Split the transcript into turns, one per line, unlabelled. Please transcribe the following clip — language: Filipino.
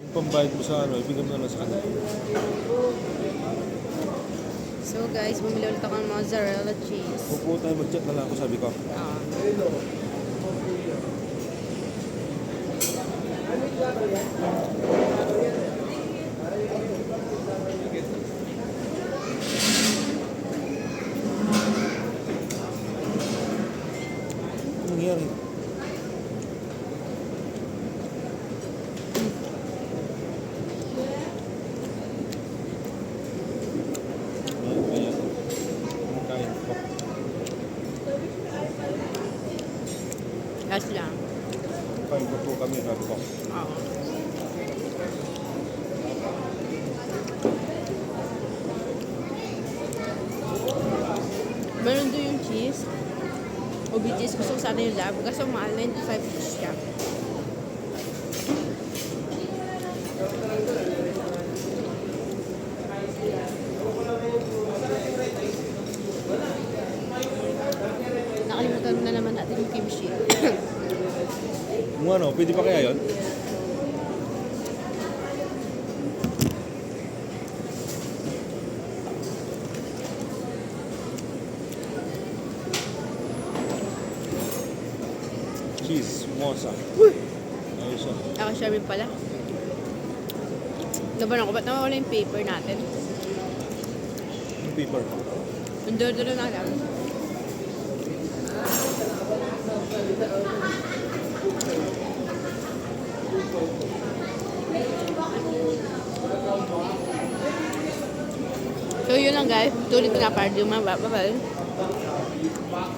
Yung pambayad mo sa ano, ibigay mo na lang sa kanila.
So guys, bumili ulit ako ng mozzarella cheese.
Pupo tayo mag-chat na lang ako, sabi ko.
Ah.
Ano nangyari? Ayan. Kain ko.
Gas lang.
Kain ko po kami, sabi ko.
Oo. Meron doon yung cheese. Ubi cheese. Gusto ko sana yung lab. Kaso mahal, 95 pesos siya. Nakalimutan na naman natin yung kimchi.
Kung ano, pwede pa kaya yun? Cheese, mosa. Ayos siya.
Ako siya rin pala. Naban ako, ba't nawawala yung paper natin?
Yung paper.
Nandun na lang. So yun lang guys. Tuloy ko na para di umababal.